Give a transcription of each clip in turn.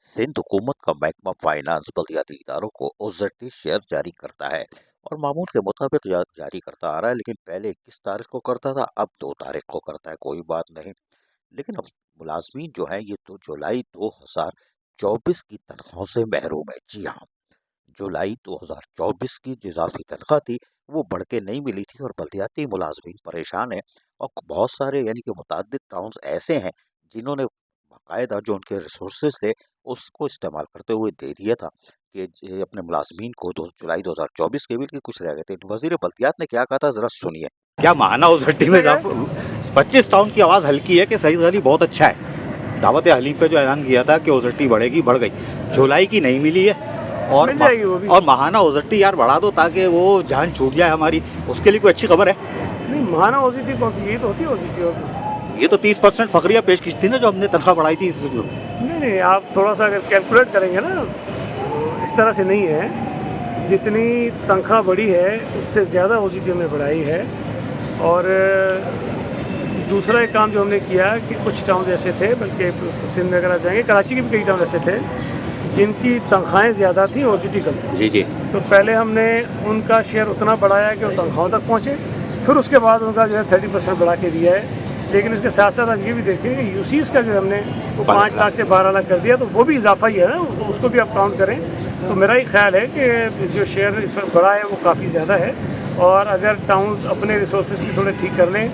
सिंध हुकूमत का महकमा फाइनेंस बलदियाती इदारों को ओजडी शेयर जारी करता है और मामूल के मुताबिक जारी करता आ रहा है। लेकिन पहले 21 तारीख को करता था, अब 2 तारीख को करता है। कोई बात नहीं। लेकिन अब मुलाजमीन जो है ये तो जुलाई 2024 की तनख्वाह से महरूम है। जी हाँ, जुलाई 2024 की जो इजाफी तनख्वाह थी वो बढ़ के नहीं मिली थी और बलदियाती मुलाजमीन परेशान है। और बहुत सारे यानी कि मुतअद्दिद टाउन्स ऐसे हैं जिन्होंने बाकायदा जो उनके रिसोर्सेज थे उसको इस्तेमाल करते हुए दे दिया था कि अपने मुलाजमीन को जुलाई 2024 के बिल के कुछ रह गए थे। वजीर बल्दियात ने क्या कहा था, जरा सुनिए। क्या महाना उस घट्टी में 25 टाउन की आवाज़ हल्की है कि सही सही बहुत अच्छा है। दावत हलीम पे जो ऐलान किया था कि ओजट्टी बढ़ेगी, बढ़ गई। जुलाई की नहीं मिली है और मिल जाएगी वो भी। और महाना ओजट्टी यार बढ़ा दो ताकि वो जान छूट जाए हमारी। उसके लिए कोई अच्छी खबर है? नहीं, महाना ओजीटी कौन सी, यही तो होती है ओजीटी। और ये तो 30% फकरिया पेश की थी ना जो हमने तनख्वाह बढ़ाई थी। नहीं, आप थोड़ा सा अगर कैलकुलेट करेंगे ना तो इस तरह से नहीं है। जितनी तनख्वाह बढ़ी है उससे ज़्यादा ओजीटी हमने बढ़ाई है। और दूसरा एक काम जो हमने किया कि कुछ टाउन ऐसे थे, बल्कि सिंध में अगर आप जाएंगे कराची के भी कई टाउन ऐसे थे जिनकी तनख्वाहें ज़्यादा थी, ओजीटी कम थी। जी जी। तो पहले हमने उनका शेयर उतना बढ़ाया कि वो तनख्वाहों तक पहुँचे, फिर उसके बाद उनका जो है 30% बढ़ा के दिया है। लेकिन उसके साथ साथ आप ये भी देखें कि यूसीज़ का जो हमने वो 5 लाख से 12 लाख कर दिया, तो वो भी इजाफा ही है ना, तो उसको भी आप काउंट करें। तो मेरा ही ख्याल है कि जो शेयर इस वक्त बढ़ा है वो काफ़ी ज़्यादा है। और अगर टाउन्स अपने रिसोर्सेज भी थोड़े ठीक कर लें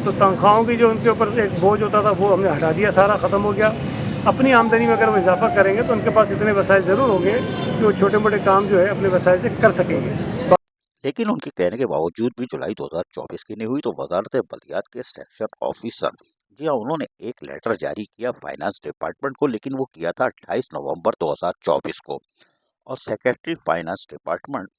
तो तनख्वाहों की जो उनके ऊपर एक बोझ होता था वो हमने हटा दिया, सारा ख़त्म हो गया। अपनी आमदनी में अगर वो इजाफा करेंगे तो उनके पास इतने वसाइल ज़रूर होंगे कि वो छोटे मोटे काम जो है अपने वसाइल से कर सकेंगे। लेकिन उनके कहने के बावजूद भी जुलाई 2024 की नहीं हुई तो वजारत बल्दियात के सेक्शन ऑफिसर, जी हाँ, उन्होंने एक लेटर जारी किया फाइनेंस डिपार्टमेंट को। लेकिन वो किया था 28 नवंबर 2024 को। और secretary finance department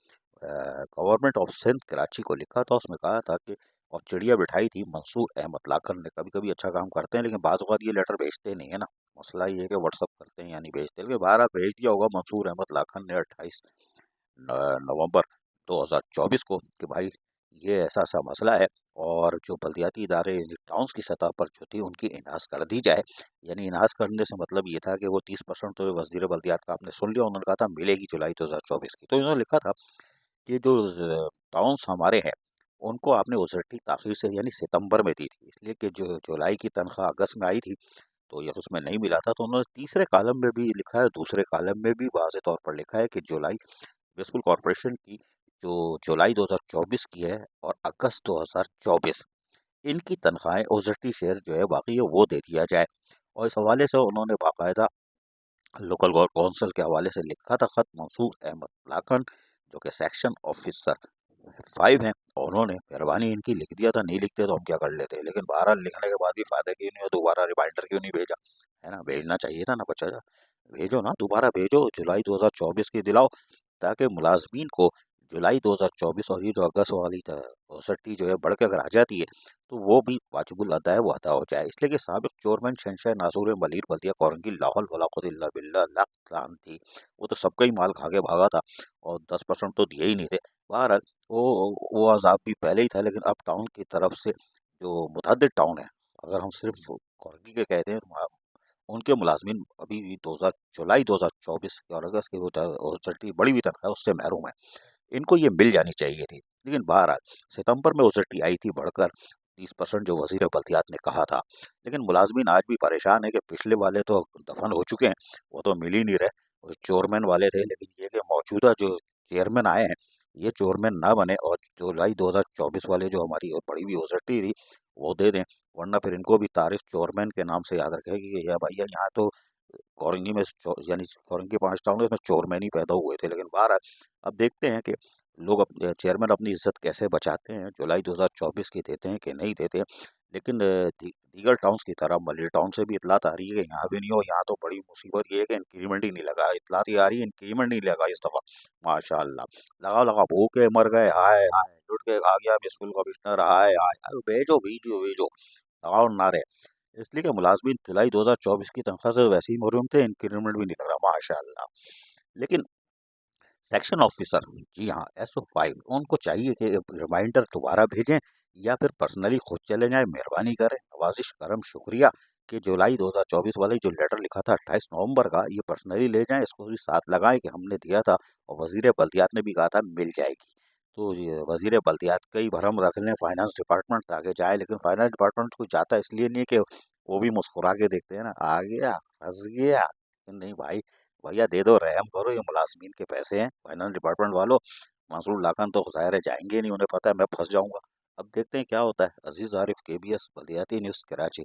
government of Sindh Karachi को लिखा था। उसमें कहा था कि और चिड़िया बिठाई थी मंसूर अहमद लाखन ने। कभी कभी अच्छा काम करते हैं लेकिन बाज़ औक़ात ये लेटर भेजते नहीं है ना। मसला ये है कि व्हाट्सअप करते हैं या नहीं भेजते। लेकिन बाहर भेज दिया होगा मंसूर अहमद लाखन ने 28 नवंबर 2024 को कि भाई ये ऐसा सा मसला है और जो बल्दियाती इदारे टाउन्स की सतह पर जो थी उनकी इनहास कर दी जाए। यानी इनहास करने से मतलब ये था कि वो 30% तो वज़ीर बल्दियात का आपने सुन लिया, उन्होंने कहा था मिलेगी जुलाई 2024 की। तो इन्होंने लिखा था कि जो टाउन्स हमारे हैं उनको आपने उजरती ताख़ीर से यानी सितंबर में दी थी, इसलिए कि जो जुलाई की तनख्वाह अगस्त में आई थी तो ये उसमें नहीं मिला था। तो उन्होंने तीसरे कॉलम में भी लिखा है, दूसरे कॉलम में भी वाज़े तौर पर लिखा है कि जुलाई म्यूनिसिपल कॉरपोरेशन की जो जुलाई 2024 की है और अगस्त 2024 इनकी तनख्वाहें ओजटी शेयर जो है बाकी है वो दे दिया जाए। और इस हवाले से उन्होंने बाकायदा लोकल गौर कौंसिल के हवाले से लिखा था खत मंसूर अहमद लाखन जो कि सेक्शन ऑफिसर 5 हैं। और उन्होंने मेहरबानी इनकी लिख दिया था, नहीं लिखते तो हम क्या कर लेते। लेकिन बहरहाल लिखने के बाद भी फ़ायदा क्यों नहीं हो, दोबारा रिमाइंडर क्यों नहीं भेजा, है ना। भेजना चाहिए था ना बच्चा, भेजो ना, दोबारा भेजो, जुलाई 2024 की दिलाओ ताकि मुलाजमीन को जुलाई 2024 और ये जो अगस्त वाली ओसटी जो है बढ़ के अगर आ जाती है तो वो भी वाजिबुल अदा है, वो अदा हो जाए। इसलिए कि साबिक चेयरमैन शहनशाह नासूर मलिर बल्दिया कौरन की लाहौल वला कुव्वत इल्ला बिल्लाह लाख लान थी। वो तो सबका ही माल खा के भागा था और 10% तो दिए ही नहीं थे। बहरहाल वो अजाब भी पहले ही था। लेकिन अब टाउन की तरफ से जो मुतअद्दिद टाउन है, अगर हम सिर्फ कौरगी के कहते हैं तो उनके मुलाजमीन अभी भी 2000 जुलाई 2024 और अगस्त की वो ओजटी बड़ी हुई तनख्वाह उससे महरूम है। इनको ये मिल जानी चाहिए थी। लेकिन बहरहाल सितंबर में ओजटी आई थी बढ़कर 30% जो वजीर बल्दियात ने कहा था। लेकिन मुलाजमीन आज भी परेशान है कि पिछले वाले तो दफन हो चुके हैं, वो तो मिल ही नहीं रहे। वो चेयरमैन वाले थे, लेकिन ये कि मौजूदा जो चेयरमैन आए हैं ये चेयरमैन ना बने और जुलाई 2024 वाले जो हमारी और बड़ी हुई ओजटी थी वो दे दें। वरना फिर इनको भी तारीख चेयरमैन के नाम से याद रखेगी कि या भैया यहाँ तो कौरंगी में यानी कौरंगी 5 टाउन है उसमें चेयरमैन ही पैदा हुए थे। लेकिन बहरहाल अब देखते हैं कि लोग चेयरमैन अपनी इज्जत कैसे बचाते हैं, जुलाई 2024 की देते हैं कि नहीं देते। लेकिन दीगर टाउन्स की तरह मलिर टाउन से भी इतलात आ रही है कि यहाँ भी नहीं हो। यहाँ तो बड़ी मुसीबत ये है कि इंक्रीमेंट ही नहीं लगा। इतलात ये आ रही है इंक्रीमेंट नहीं लगा इस दफ़ा। माशाल्लाह, लगा लगा भूखे मर गए, हाय हाय लुट के खा गया म्युनिसिपल कमिश्नर, हाय हाय। अरे भेजो वीडियो भेजो, लगाओ नारे। इसलिए कि मुलाजमीन जुलाई 2024 की तनख्वाह से वैसे ही महरूम थे, इंक्रीमेंट भी नहीं लग रहा माशाल्लाह। लेकिन सेक्शन ऑफिसर, जी हाँ, SO5 उनको चाहिए कि रिमाइंडर दोबारा भेजें या फिर पर्सनली खुद चले जाएं। मेहरबानी करें, नवाजिश करम शुक्रिया कि जुलाई 2024 वाला जो लेटर लिखा था 28 नवंबर का, ये पर्सनली ले जाएं, इसको भी साथ लगाएं कि हमने दिया था, और वजीर बल्दियात ने भी कहा था मिल जाएगी। तो ये वजीर बल्दियात का ही भरम रख लें फाइनेंस डिपार्टमेंट ताकि जाए, लेकिन फाइनेंस डिपार्टमेंट को जाता इसलिए नहीं कि वो भी मुस्कुरा के देखते हैं ना, आ गया फंस गया। नहीं भाई, भैया दे दो, रहम करो, ये मुलाजमीन के पैसे हैं फाइनेंस डिपार्टमेंट वालों। मंसूर लाखन तो ज़ाहिर है जाएंगे नहीं, उन्हें पता है मैं फंस जाऊंगा। अब देखते हैं क्या होता है। अजीज आरिफ, KBS, बल्दियाती न्यूज़, कराची।